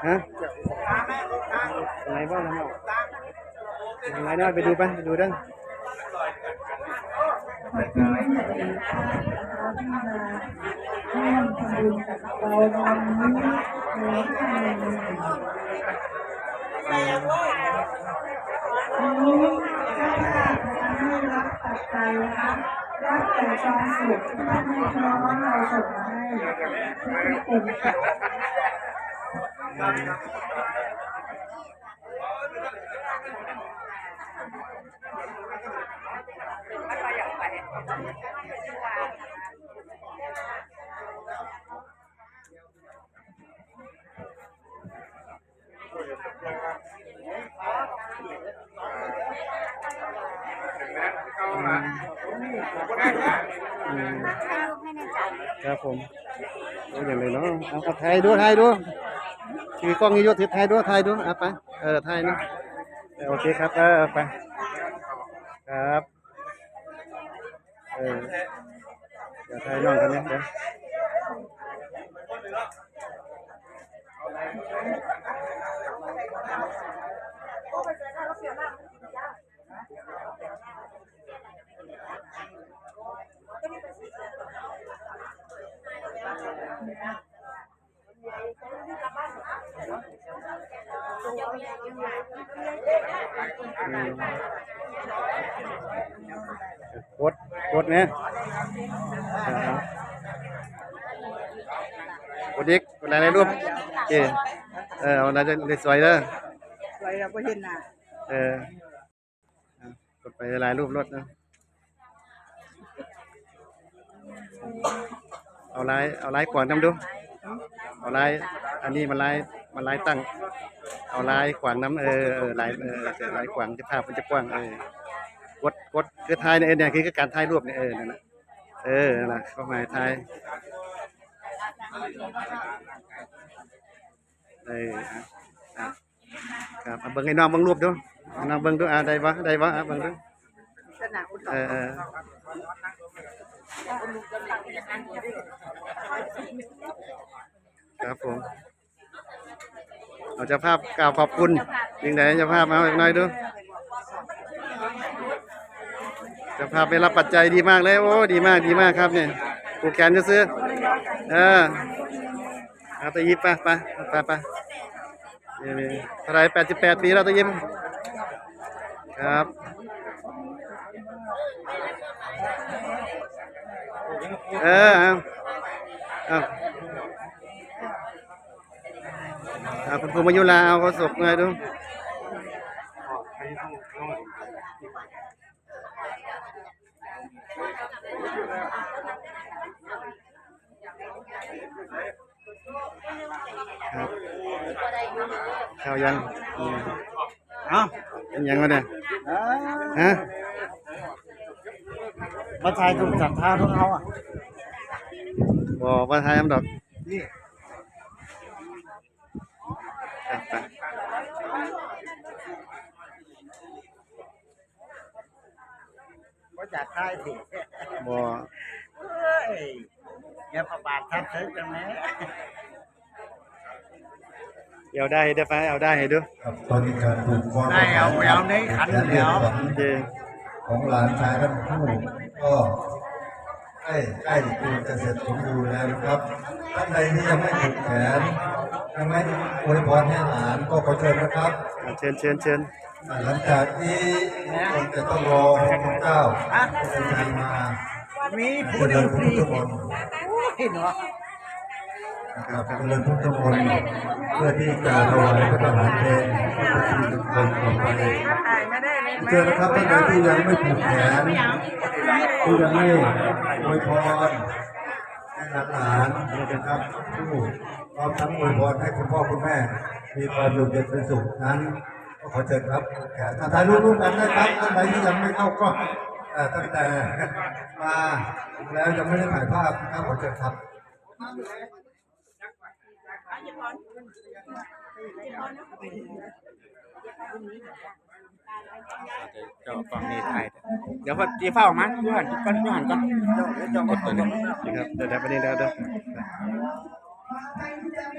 ฮะอะไรบ้างนะอะไรได้ไปดูไปดูได้รับแต่ความสุขที่ท่านให้น้องเราส่งมาให้ทุกคนค่ะครับผมดูอย่างไรเนาะเอาถ่ายดูถือกล้องนี้ยศถือถ่ายดูเอาไปถ่ายนะโอเคครับไปครับเดี๋ยวถ่ายน้องกันเนี่ยเดี๋ยวกดเนี่ยกดอีกกดอะไรรูปโอเคเอาอะไรจะสวยเด้อสวยเราก็เห็นน่ะกดไปหลายรูปรถนะเอาไลน์กว่างทำดูเอาไลน์อันนี้มันไลน์ตั้งเอาไลน์กว่างน้ำไลน์กว่างจะภาพมันจะกว้างกดคือถ่ายเนี่ยคือการถ่ายรูปเนี่ยนั่นแหละนั่นแหละเข้ามาถ่ายครับเบิ่งให้น้องเบิ่งรูปดูน้องเบิ่งดูได้บ่เบิ่งดูครับผมเอาเจ้าภาพกล่าวขอบคุณยังไงเจ้าภาพมาอีกหน่อยดูเจ้าภาพไปรับปัจจัยดีมากเลยโอ้ดีมากครับเนี่ยผูกแขนจะซื้อเอาตะยิ้มไปเท่าไร88 ปีแล้วตะยิ้มครับคุณครูมายุราเอาเขาศพไงดูข้าวยังเป็นยังไงเนี่ยฮะมาถ่ายถูกจัดท่าทุกเขาอ่ะบอกว่าถ่ายทำดอกนี่ก็จัดท่าสิบอกอย่าประบาดทับเธอจังไหมเอาได้ไปเอาได้ให้ดูตอนนี้การถูกความได้เอาในขันแล้วของหลานชายทั้งคู่ก็ใกล้จะเสร็จสมบูรณ์แล้วนะครับท่านใดที่ยังไม่ถูกแขนยังไม่อวยพรให้หลานก็ขอเชิญนะครับเชิญหลังจากนี้คงจะต้องรอพระเจ้าเดินมามีผู้ดีพุทธมนต์นะครับเดินพุทธมนต์เพื่อที่จะถวายพระทหารเพลงที่ทุกคนต่อไปเชิญนะครับท่านใดที่ยังไม่ผูกแขนที่ยังไม่อวยพรให้หลานนะครับผู้พร้อมทั้งอวยพรให้คุณพ่อคุณแม่มีความอยู่เย็นเป็นสุขนั้นก็ขอเชิญครับแขนถ่ายรูปกันนะครับท่านใดที่ยังไม่เข้ากล้องตั้งแต่มาแล้วยังไม่ได้ถ่ายภาพนะครับขอเชิญครับ เจ้าฟังนี่ไทยเดี๋ยวพอตีเฝ้ามายูหันก่อนยูหันก่อนเจ้ากดตัวนี้ นี่ครับเดี๋ยวประเด็นเดี๋ยว